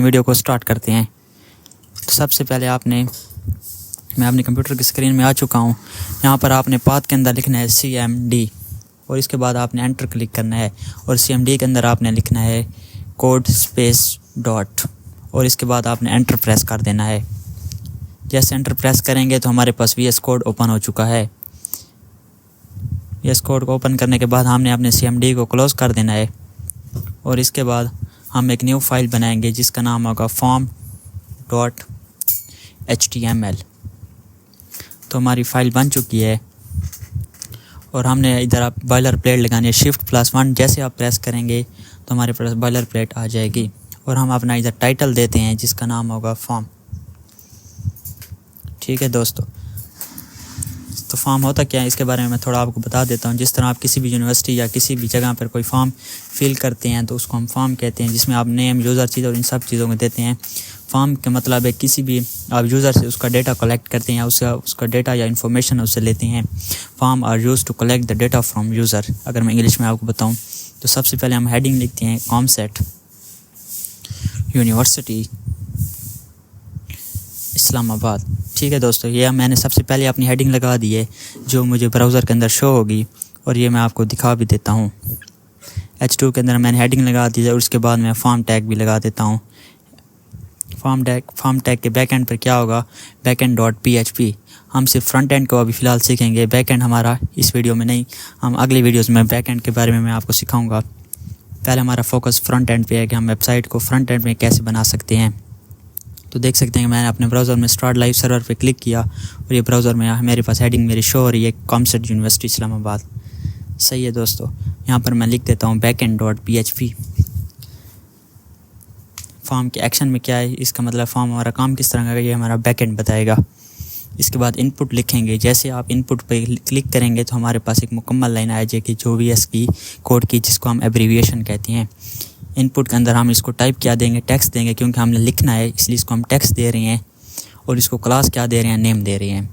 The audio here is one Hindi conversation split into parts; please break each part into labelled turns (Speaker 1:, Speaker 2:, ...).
Speaker 1: वीडियो को स्टार्ट करते हैं। तो सबसे पहले मैं अपने कंप्यूटर की स्क्रीन में आ चुका हूँ। यहाँ पर आपने पाथ के अंदर लिखना है CMD और इसके बाद आपने एंटर क्लिक करना है और CMD के अंदर आपने लिखना है कोड स्पेस डॉट और इसके बाद आपने एंटर प्रेस कर देना है। जैसे एंटर प्रेस करेंगे तो हमारे पास VS कोड ओपन हो चुका है। VS कोड को ओपन करने के बाद हमने अपने CMD को क्लोज़ कर देना है और इसके बाद हम एक न्यू फाइल बनाएंगे जिसका नाम होगा form.html। तो हमारी फ़ाइल बन चुकी है और हमने इधर आप बॉयलर प्लेट लगानी है Shift+1। जैसे आप प्रेस करेंगे तो हमारे पास बॉयलर प्लेट आ जाएगी और हम अपना इधर टाइटल देते हैं जिसका नाम होगा फॉर्म। ठीक है दोस्तों, तो फॉर्म होता क्या है इसके बारे में मैं थोड़ा आपको बता देता हूँ। जिस तरह आप किसी भी यूनिवर्सिटी या किसी भी जगह पर कोई फॉर्म फिल करते हैं तो उसको हम फॉर्म कहते हैं, जिसमें आप नेम, यूज़र, चीज़ और इन सब चीज़ों को देते हैं। फॉर्म का मतलब है किसी भी आप यूज़र से उसका डेटा कलेक्ट करते हैं, उसका डेटा या इन्फॉर्मेशन उससे लेते हैं। Form are use to collect the data from user. अगर मैं इंग्लिश में आपको बताऊँ तो सबसे पहले हम हेडिंग लिखते हैं कॉमसेट यूनिवर्सिटी इस्लामाबाद। ठीक है दोस्तों, ये मैंने सबसे पहले अपनी हेडिंग लगा दी है जो मुझे ब्राउज़र के अंदर शो होगी और ये मैं आपको दिखा भी देता हूँ। H2 के अंदर मैंने हेडिंग लगा दी है और उसके बाद मैं फॉर्म टैग भी लगा देता हूँ। फॉर्म टैग के बैक एंड पर क्या होगा, backend.php। हम सिर्फ फ्रंट एंड को अभी फ़िलहाल सीखेंगे, बैक एंड हमारा इस वीडियो में नहीं, हम अगली वीडियोज़ में बैक एंड के बारे में मैं आपको सिखाऊँगा। पहले हमारा फोकस फ्रंट एंड पे है कि हम वेबसाइट को फ्रंट एंड में कैसे बना सकते हैं। तो देख सकते हैं कि मैंने अपने ब्राउज़र में स्टार्ट लाइव सर्वर पे क्लिक किया और ये ब्राउज़र में मेरे पास हेडिंग मेरी शो हो रही है कॉमसेट यूनिवर्सिटी इस्लामाबाद। सही है दोस्तों, यहाँ पर मैं लिख देता हूँ backend.php। फॉर्म के एक्शन में क्या है, इसका मतलब फॉर्म हमारा काम किस तरह का ये हमारा बैकएंड बताएगा। इसके बाद इनपुट लिखेंगे। जैसे आप इनपुट पे क्लिक करेंगे तो हमारे पास एक मुकम्मल लाइन आ जाएगी जो VS की कोड की, जिसको हम एब्रीविएशन कहते हैं। इनपुट के अंदर हम इसको टाइप क्या देंगे, टेक्स्ट देंगे, क्योंकि हमने लिखना है इसलिए इसको हम टेक्स्ट दे रहे हैं। और इसको क्लास क्या दे रहे हैं, नेम दे रहे हैं।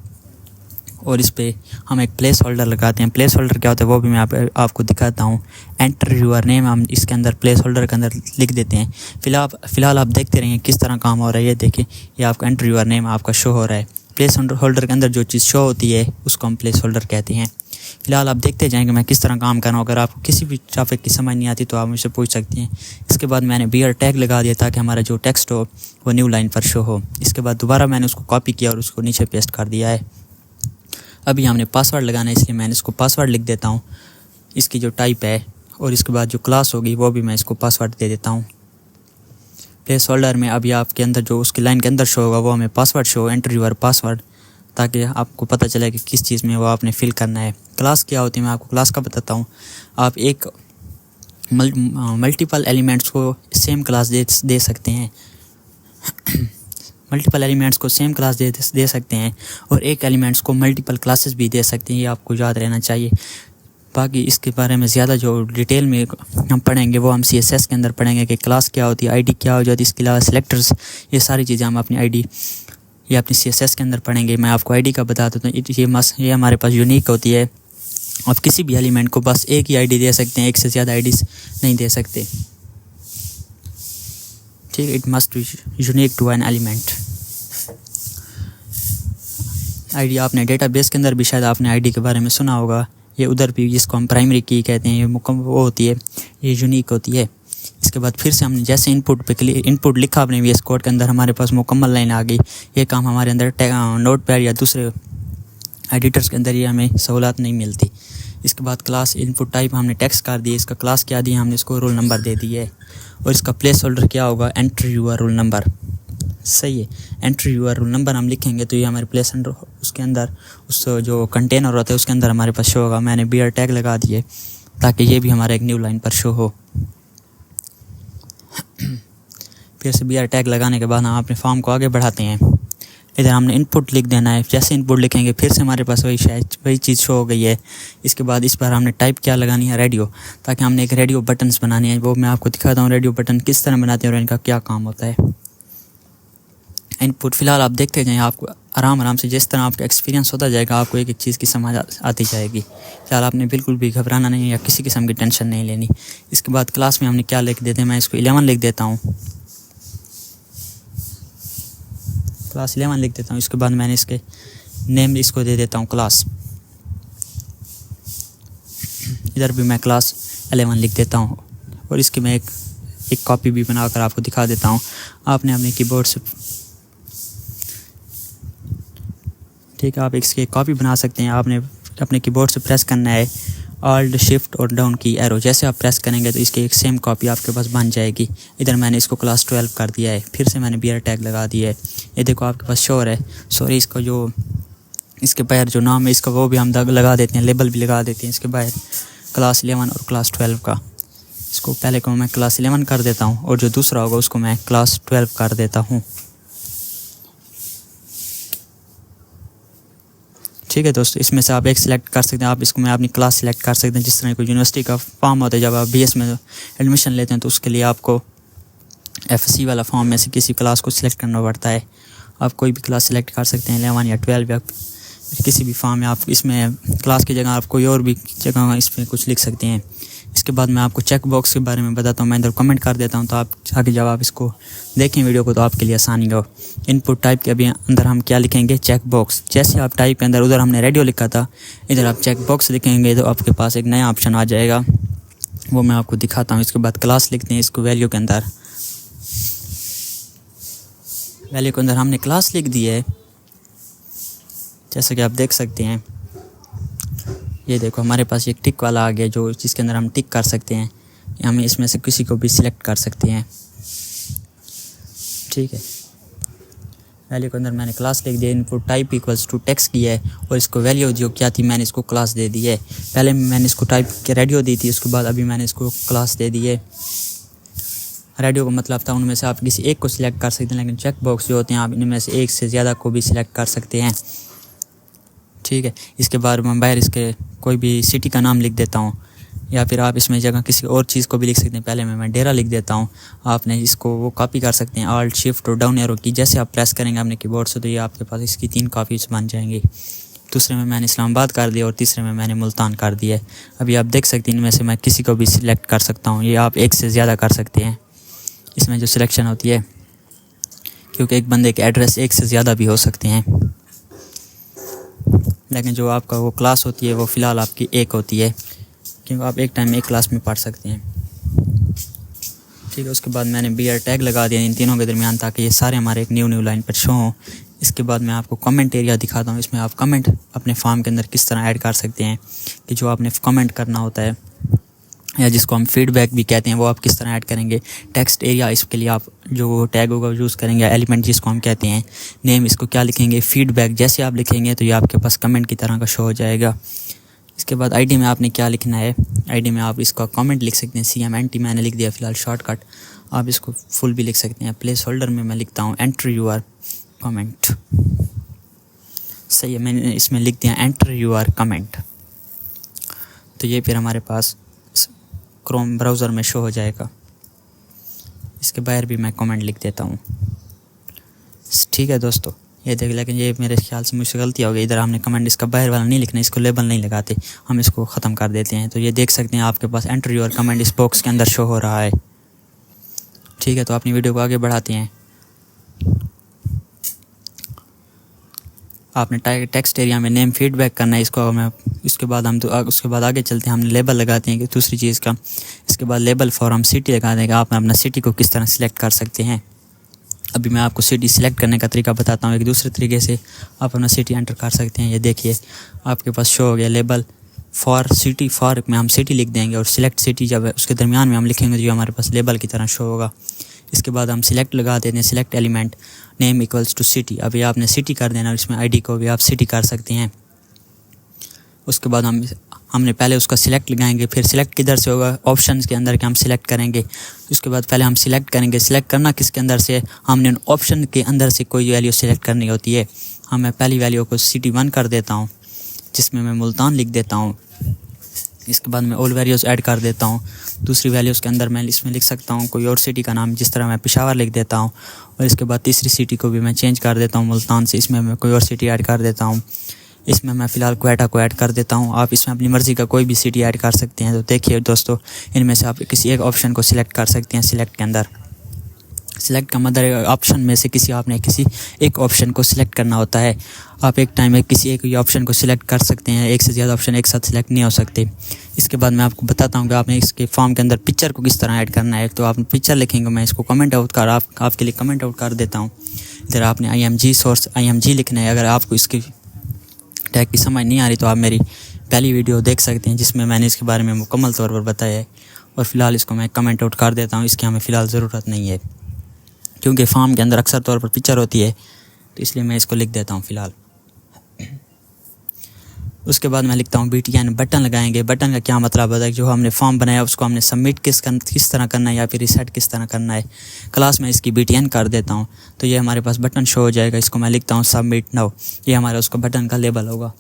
Speaker 1: और इस पे हम एक प्लेस होल्डर लगाते हैं। प्लेस होल्डर क्या होता है वो भी मैं आपको दिखाता हूँ। एंटर यूर नेम हम इसके अंदर प्लेस होल्डर के अंदर लिख देते हैं। फ़िलहाल आप देखते रहिए किस तरह काम हो रहा है। ये देखिए, ये आपका एंटर यूर नेम आपका शो हो रहा है। प्लेस होल्डर के अंदर जो चीज़ शो होती है उसको हम प्लेस होल्डर कहते हैं। फ़िलहाल आप देखते जाएंगे मैं किस तरह काम कर रहा हूँ। अगर आपको किसी भी टॉपिक की समझ नहीं आती तो आप मुझसे पूछ सकती हैं। इसके बाद मैंने BR टैग लगा दिया ताकि हमारा जो टेक्स्ट हो वो न्यू लाइन पर शो हो। इसके बाद दोबारा मैंने उसको कॉपी किया और उसको नीचे पेस्ट कर दिया है। अभी हमने पासवर्ड लगाना है इसलिए मैंने इसको पासवर्ड लिख देता हूँ, इसकी जो टाइप है, और इसके बाद जो क्लास होगी वो भी मैं इसको पासवर्ड दे देता हूँ। प्लेस होल्डर में अभी आपके अंदर जो उसकी लाइन के अंदर शो होगा वो हमें password show, enter your password, ताकि आपको पता चले कि किस चीज़ में वो आपने फिल करना है। क्लास क्या होती है मैं आपको क्लास का बताता हूँ। आप एक मल्टीपल एलिमेंट्स को सेम क्लास दे सकते हैं मल्टीपल एलिमेंट्स को सेम क्लास दे सकते हैं और एक एलिमेंट्स को मल्टीपल क्लासेस भी दे सकते हैं। ये आपको याद रहना चाहिए। बाकी इसके बारे में ज़्यादा जो डिटेल में हम पढ़ेंगे वो हम CSS के अंदर पढ़ेंगे कि क्लास क्या होती है, ID क्या हो जाती है, इसके अलावा सिलेक्टर्स, ये सारी चीज़ें हम अपनी ID या अपनी CSS के अंदर पढ़ेंगे। मैं आपको ID का बता देता हूँ। ये हमारे पास यूनिक होती है। आप किसी भी एलिमेंट को बस एक ही ID दे सकते हैं, एक से ज़्यादा IDs नहीं दे सकते। ठीक, it must be unique to an element. ID आपने डेटाबेस के अंदर भी शायद आपने ID के बारे में सुना होगा। ये उधर भी जिसको हम प्राइमरी की कहते हैं, ये वो होती है, ये यूनिक होती है। इसके बाद फिर से हमने जैसे इनपुट लिखा अपने VS कोड के अंदर, हमारे पास मुकम्मल लाइन आ गई। ये काम हमारे अंदर नोटपैड या दूसरे एडिटर्स के अंदर ये हमें सहूलत नहीं मिलती। इसके बाद क्लास इनपुट टाइप हमने टेक्स्ट कर दी, इसका क्लास क्या दिया हमने, इसको रोल नंबर दे दी है। और इसका प्लेस होल्डर क्या होगा, एंटर यूर रोल नंबर। सही है, एंटर यूर रोल नंबर हम लिखेंगे तो ये हमारे प्लेस होल्डर उसके अंदर उस जो कंटेनर होता है उसके अंदर हमारे पास शो होगा। मैंने BR टैग लगा दिए ताकि ये भी हमारा एक न्यू लाइन पर शो हो। फिर से BR टैग लगाने के बाद हम अपने फॉर्म को आगे बढ़ाते हैं। इधर हमने इनपुट लिख देना है। जैसे इनपुट लिखेंगे फिर से हमारे पास वही चीज़ शो हो गई है। इसके बाद इस पर हमने टाइप क्या लगानी है, रेडियो, ताकि हमने एक रेडियो बटन्स बनानी है। वो मैं आपको दिखाता हूँ रेडियो बटन किस तरह बनाते हैं और इनका क्या काम होता है। इनपुट फ़िलहाल आप देखते जाएँ, आपको आराम से जिस तरह आपका एक्सपीरियंस होता जाएगा आपको एक एक चीज़ की समझ आती जाएगी। फ़िलहाल आपने बिल्कुल भी घबराना नहीं है या किसी किस्म की टेंशन नहीं लेनी। इसके बाद क्लास में हमने क्या लिख देते हैं, मैं इसको 11 लिख देता हूँ। क्लास 11 लिख देता हूँ। इसके बाद मैंने इसके नेम इसको दे देता हूँ क्लास। इधर भी मैं क्लास 11 लिख देता हूँ और इसकी मैं एक कॉपी भी बनाकर आपको दिखा देता हूँ। आपने अपने कीबोर्ड से, ठीक है, आप इसकी एक कॉपी बना सकते हैं। आपने अपने कीबोर्ड से प्रेस करना है ऑल्ट शिफ्ट और डाउन की एरो। जैसे आप प्रेस करेंगे तो इसकी एक सेम कॉपी आपके पास बन जाएगी। इधर मैंने इसको क्लास 12 कर दिया है। फिर से मैंने बीयर टैग लगा दिया है। ये देखो आपके पास शो है। सॉरी, इसको जो इसके बाहर जो नाम है इसका वो भी हम लगा देते हैं, लेबल भी लगा देते हैं इसके बाहर, क्लास 11 और क्लास 12 का। इसको पहले को मैं क्लास 11 कर देता हूँ और जो दूसरा होगा उसको मैं क्लास 12 कर देता हूँ। ठीक है दोस्तों, इसमें से आप एक सिलेक्ट कर सकते हैं। आप इसको मैं अपनी क्लास सिलेक्ट कर सकते हैं। जिस तरह कोई यूनिवर्सिटी का फॉर्म होता है, जब आप BS में एडमिशन लेते हैं तो उसके लिए आपको FSC वाला फॉर्म में से किसी क्लास को सिलेक्ट करना पड़ता है। आप कोई भी क्लास सिलेक्ट कर सकते हैं, 11 या 12 या किसी भी फॉर्म में। आप इसमें क्लास की जगह आप कोई और भी जगह इस पर कुछ लिख सकते हैं। इसके बाद मैं आपको चेक बॉक्स के बारे में बताता हूँ। मैं इधर कमेंट कर देता हूँ तो आप आगे जब आप इसको देखें वीडियो को तो आपके लिए आसानी हो। इनपुट टाइप के अभी अंदर हम क्या लिखेंगे, चेक बॉक्स। जैसे आप टाइप के अंदर, उधर हमने रेडियो लिखा था, इधर आप चेक बॉक्स लिखेंगे तो आपके पास एक नया ऑप्शन आ जाएगा, वो मैं आपको दिखाता हूँ। इसके बाद क्लास लिखते हैं। इसको वैल्यू के अंदर, वैल्यू के अंदर हमने क्लास लिख दी है, जैसा कि आप देख सकते हैं। ये देखो हमारे पास एक टिक वाला आ गया, जो जिसके अंदर हम टिक कर सकते हैं। हम इसमें से किसी को भी सिलेक्ट कर सकते हैं। ठीक है, वैल्यू के अंदर मैंने क्लास लिख दिया। Input type equals to text किया है और इसको वैल्यू जो क्या थी मैंने इसको क्लास दे दी है। पहले मैंने इसको टाइप के रेडियो दी थी, उसके बाद अभी मैंने इसको क्लास दे दी है। रेडियो का मतलब था उनमें से आप किसी एक को सिलेक्ट कर सकते हैं, लेकिन चेक बॉक्स जो होते हैं आप इनमें से एक से ज़्यादा को भी सिलेक्ट कर सकते हैं। ठीक है, इसके बाद मैं बाहर इसके कोई भी सिटी का नाम लिख देता हूँ, या फिर आप इसमें जगह किसी और चीज़ को भी लिख सकते हैं। पहले मैं डेरा लिख देता हूँ। आपने इसको वो कॉपी कर सकते हैं ऑल्ट शिफ्ट और डाउन एरो की। जैसे आप प्रेस करेंगे अपने कीबोर्ड से तो ये आपके पास इसकी 3 कॉपीज बन जाएंगी। दूसरे में मैंने इस्लामाबाद कर दिया और तीसरे में मैंने मुल्तान कर दिया है। अभी आप देख सकते हैं इनमें से मैं किसी को भी सिलेक्ट कर सकता हूँ। ये आप एक से ज़्यादा कर सकते हैं इसमें जो सिलेक्शन होती है, क्योंकि एक बंदे के एड्रेस एक से ज़्यादा भी हो सकते हैं, लेकिन जो आपका वो क्लास होती है वो फ़िलहाल आपकी एक होती है, क्योंकि आप एक टाइम में एक क्लास में पढ़ सकते हैं। ठीक है, उसके बाद मैंने बीयर टैग लगा दिया इन तीनों के दरमियान, ताकि ये सारे हमारे एक न्यू लाइन पर शो हों। इसके बाद मैं आपको कमेंट एरिया दिखाता हूँ। इसमें आप कमेंट अपने फॉर्म के अंदर किस तरह ऐड कर सकते हैं, कि जो आपने कमेंट करना होता है या जिसको हम फीडबैक भी कहते हैं, वो आप किस तरह ऐड करेंगे। टेक्स्ट एरिया, इसके लिए आप जो टैग होगा यूज़ करेंगे। एलिमेंट जिसको हम कहते हैं, नेम इसको क्या लिखेंगे, फीडबैक। जैसे आप लिखेंगे तो ये आपके पास कमेंट की तरह का शो हो जाएगा। इसके बाद आईडी में आपने क्या लिखना है, आईडी में आप इसका कमेंट लिख सकते हैं। CMNT मैंने लिख दिया फ़िलहाल शॉर्टकट, आप इसको फुल भी लिख सकते हैं। प्लेस होल्डर में मैं लिखता हूँ एंटर यूर कमेंट। सही है, मैंने इसमें लिख दिया एंटर यूर कमेंट। तो ये फिर हमारे पास क्रोम ब्राउज़र में शो हो जाएगा। इसके बाहर भी मैं कमेंट लिख देता हूँ। ठीक है दोस्तों, ये देख, लेकिन ये मेरे ख्याल से मुझसे गलती हो गई। इधर हमने कमेंट इसका बाहर वाला नहीं लिखना, इसको लेबल नहीं लगाते, हम इसको ख़त्म कर देते हैं। तो ये देख सकते हैं आपके पास एंटर योर कमेंट इस बॉक्स के अंदर शो हो रहा है। ठीक है, तो अपनी वीडियो को आगे बढ़ाते हैं। आपने टेक्स्ट एरिया में नेम फीडबैक करना है, इसको मैं उसके बाद आगे चलते हैं। हमने लेबल लगाते हैं कि दूसरी चीज़ का। इसके बाद लेबल फॉर हम सिटी लगा देंगे। आप अपना सिटी को किस तरह सिलेक्ट कर सकते हैं, अभी मैं आपको सिटी सिलेक्ट करने का तरीका बताता हूँ। एक दूसरे तरीके से आप अपना सिटी एंटर कर सकते हैं। ये देखिए आपके पास शो हो गया लेबल फॉर सिटी। फॉर में हम सिटी लिख देंगे और सिलेक्ट सिटी जब है उसके दरमियान में हम लिखेंगे जो हमारे पास लेबल की तरह शो होगा। इसके बाद हम सिलेक्ट लगा देते हैं, select element name equals to city. अभी आपने सिटी कर देना और इसमें आईडी को भी आप सिटी कर सकते हैं। उसके बाद हमने पहले उसका सिलेक्ट लगाएंगे, फिर सिलेक्ट किधर से होगा, ऑप्शंस के अंदर के हम सिलेक्ट करेंगे। उसके बाद पहले हम सिलेक्ट करेंगे, सिलेक्ट करना किसके अंदर से, हमने ऑप्शन के अंदर से कोई वैल्यू सिलेक्ट करनी होती है। मैं पहली वैल्यू को सिटी 1 कर देता हूँ, जिसमें मैं मुल्तान लिख देता हूँ। इसके बाद मैं ऑल वैल्यूज़ ऐड कर देता हूँ। दूसरी वैल्यूज़ के अंदर मैं इसमें लिख सकता हूँ कोई और सिटी का नाम, जिस तरह मैं पेशावर लिख देता हूँ। और इसके बाद तीसरी सिटी को भी मैं चेंज कर देता हूँ मुल्तान से, इसमें मैं कोई और सिटी ऐड कर देता हूँ। इसमें मैं फ़िलहाल क्वेटा को ऐड कर देता हूँ। आप इसमें अपनी मर्ज़ी का कोई भी सिटी ऐड कर सकते हैं। तो देखिए दोस्तों, इनमें से आप किसी एक ऑप्शन को सिलेक्ट कर सकते हैं सिलेक्ट के अंदर। सिलेक्ट का मतलब ऑप्शन में से किसी एक ऑप्शन को सिलेक्ट करना होता है। आप एक टाइम में किसी एक ऑप्शन को सिलेक्ट कर सकते हैं, एक से ज़्यादा ऑप्शन एक साथ सिलेक्ट नहीं हो सकते। इसके बाद मैं आपको बताता हूँ कि आपने इसके फॉर्म के अंदर पिक्चर को किस तरह ऐड करना है। तो आप पिक्चर लिखेंगे, मैं इसको कमेंट आउट कर आपके लिए कमेंट आउट कर देता हूँ। इधर आपने IMG लिखना है। अगर आपको इसकी टैग की समझ नहीं आ रही तो आप मेरी पहली वीडियो देख सकते हैं जिसमें मैंने इसके बारे में मुकम्मल तौर पर बताया है। और फ़िलहाल इसको मैं कमेंट आउट कर देता हूँ, इसकी हमें फ़िलहाल ज़रूरत नहीं है क्योंकि फॉर्म के अंदर अक्सर तौर पर पिक्चर होती है, तो इसलिए मैं इसको लिख देता हूँ फ़िलहाल। उसके बाद मैं लिखता हूँ BTN बटन लगाएंगे। बटन का क्या मतलब होता है, जो हमने फॉर्म बनाया उसको हमने सबमिट किस तरह करना है या फिर रिसेट किस तरह करना है। क्लास में इसकी BTN कर देता हूँ तो ये हमारे पास बटन शो हो जाएगा। इसको मैं लिखता हूँ सबमिट नाउ, ये हमारा उसका बटन का लेबल होगा।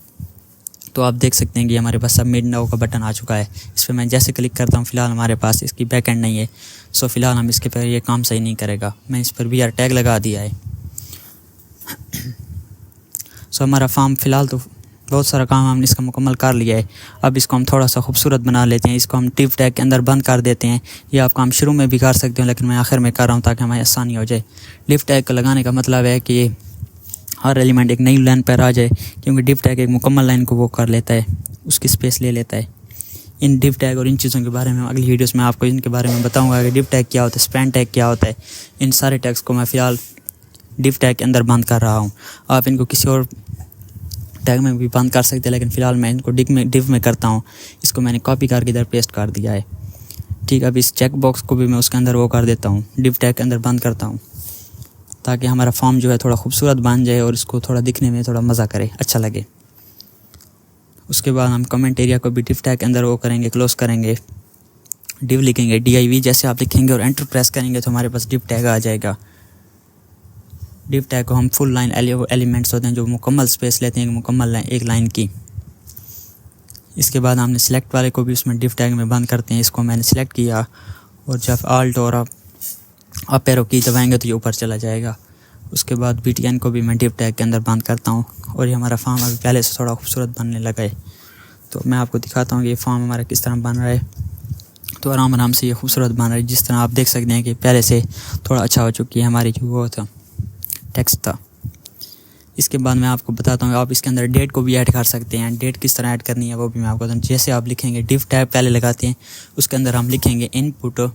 Speaker 1: तो आप देख सकते हैं कि हमारे पास सबमिट नाउ का बटन आ चुका है। इस पर मैं जैसे क्लिक करता हूँ, फ़िलहाल हमारे पास इसकी बैकएंड नहीं है, सो फ़िलहाल हम इसके पर ये काम सही नहीं करेगा। मैं इस पर BR टैग लगा दिया है। सो हमारा फॉर्म फ़िलहाल तो बहुत सारा काम हमने इसका मुकम्मल कर लिया है। अब इसको हम थोड़ा सा खूबसूरत बना लेते हैं। इसको हम टिप टैग के अंदर बंद कर देते हैं। ये आप काम शुरू में भी कर सकते हो, लेकिन मैं आखिर में कर रहा हूँ ताकि हमें आसानी हो जाए। डिव टैग को लगाने का मतलब है कि हर एलिमेंट एक नई लाइन पर आ जाए, क्योंकि डिव टैग एक मुकम्मल लाइन को वो कर लेता है, उसकी स्पेस ले लेता है। इन डिव टैग और इन चीज़ों के बारे में अगली वीडियोस में आपको इनके बारे में बताऊंगा कि डिव टैग क्या होता है, स्पैन टैग क्या होता है। इन सारे टैग्स को मैं फ़िलहाल डिव टैग के अंदर बंद कर रहा हूँ। आप इनको किसी और टैग में भी बंद कर सकते हैं, लेकिन फ़िलहाल मैं इनको डिव में करता हूँ। इसको मैंने कॉपी करके इधर पेस्ट कर दिया है। ठीक है, अब इस चेक बॉक्स को भी मैं उसके अंदर वो कर देता हूँ, डिव टैग के अंदर बंद करता हूँ, ताकि हमारा फॉर्म जो है थोड़ा खूबसूरत बन जाए और इसको थोड़ा दिखने में थोड़ा मज़ा करे, अच्छा लगे। उसके बाद हम कमेंट एरिया को भी डिव टैग के अंदर वो करेंगे, क्लोज करेंगे, डिव लिखेंगे DIV जैसे आप लिखेंगे और एंटर प्रेस करेंगे तो हमारे पास डिव टैग आ जाएगा। डिव टैग को हम फुल लाइन एलिमेंट्स होते हैं जो मुकम्मल स्पेस लेते हैं, मुकम्मल एक लाइन की। इसके बाद हमने सिलेक्ट वाले को भी उसमें डिव टैग में बंद करते हैं। इसको मैंने सिलेक्ट किया और जब आल्ट और अप एरो की दबाएंगे तो ये ऊपर चला जाएगा। उसके बाद BTN को भी मैं डिव टैग के अंदर बंद करता हूँ और ये हमारा फॉर्म अभी पहले से थोड़ा खूबसूरत बनने लगा है। तो मैं आपको दिखाता हूँ कि ये फॉर्म हमारा किस तरह बन रहा है। तो आराम से ये खूबसूरत बन रहा है, जिस तरह आप देख सकते हैं कि पहले से थोड़ा अच्छा हो चुकी है हमारी जो वो था टेक्स्ट था। इसके बाद मैं आपको बताता हूँ आप इसके अंदर डेट को भी ऐड कर सकते हैं। डेट किस तरह ऐड करनी है वो भी मैं आपको बताऊँ। जैसे आप लिखेंगे डिव टैग पहले लगाते हैं, उसके अंदर हम लिखेंगे इनपुट।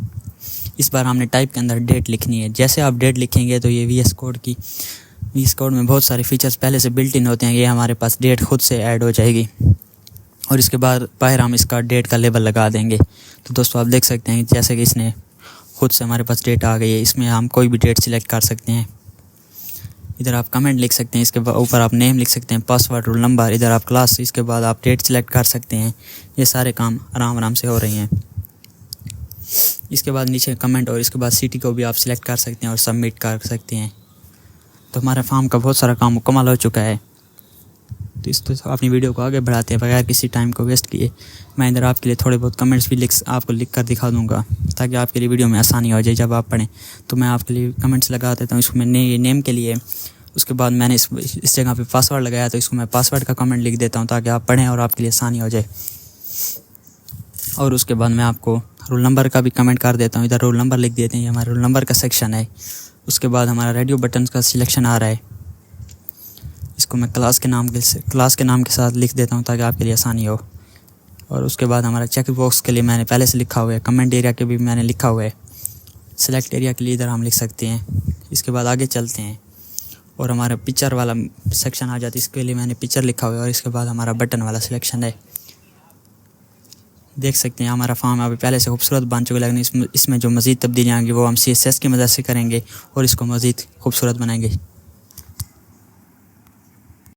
Speaker 1: इस बार हमने टाइप के अंदर डेट लिखनी है। जैसे आप डेट लिखेंगे तो ये VS कोड में बहुत सारे फीचर्स पहले से बिल्ट इन होते हैं, ये हमारे पास डेट खुद से ऐड हो जाएगी और इसके बाद बाहर हम इसका डेट का लेबल लगा देंगे। तो दोस्तों आप देख सकते हैं जैसे कि इसने खुद से हमारे पास डेट आ गई है। इसमें हम कोई भी डेट सिलेक्ट कर सकते हैं। इधर आप कमेंट लिख सकते हैं, इसके ऊपर आप नेम लिख सकते हैं, पासवर्ड, रोल नंबर, इधर आप क्लास, इसके बाद आप डेट सिलेक्ट कर सकते हैं। ये सारे काम आराम से हो रही हैं। इसके बाद नीचे कमेंट और इसके बाद सिटी को भी आप सिलेक्ट कर सकते हैं और सबमिट कर सकते हैं। तो हमारा फॉर्म का बहुत सारा काम मुकम्मल हो चुका है। तो इस तो अपनी वीडियो को आगे बढ़ाते हैं बगैर किसी टाइम को वेस्ट किए। मैं इधर आपके लिए थोड़े बहुत कमेंट्स भी आपको लिख कर दिखा दूंगा ताकि आपके लिए वीडियो में आसानी हो जाए जब आप पढ़ें। तो मैं आपके लिए कमेंट्स लगा देता हूँ। इसको मैंने नेम के लिए, उसके बाद मैंने इस जगह पे पासवर्ड लगाया तो इसको मैं पासवर्ड का कमेंट लिख देता हूँ ताकि आप पढ़ें और आपके लिए आसानी हो जाए। और उसके बाद मैं आपको रोल नंबर का भी कमेंट कर देता हूँ। इधर रोल नंबर लिख देते हैं, ये हमारा रोल नंबर का सेक्शन है। उसके बाद हमारा रेडियो बटन का सिलेक्शन आ रहा है, इसको मैं क्लास के नाम के साथ लिख देता हूँ ताकि आपके लिए आसानी हो। और उसके बाद हमारा चेक बॉक्स के लिए मैंने पहले से लिखा हुआ है, कमेंट एरिया के भी मैंने लिखा हुआ है, सिलेक्ट एरिया के लिए इधर हम लिख सकते हैं। इसके बाद आगे चलते हैं और हमारा पिक्चर वाला सेक्शन आ जाता है, इसके लिए मैंने पिक्चर लिखा हुआ है। और इसके बाद हमारा बटन वाला सिलेक्शन है। देख सकते हैं हमारा फॉर्म अभी पहले से खूबसूरत बन चुका है, लेकिन इसमें जो मज़ीद तब्दीलियाँ आएंगी वो हम CSS की मदद से करेंगे और इसको मज़ीद खूबसूरत बनाएंगे।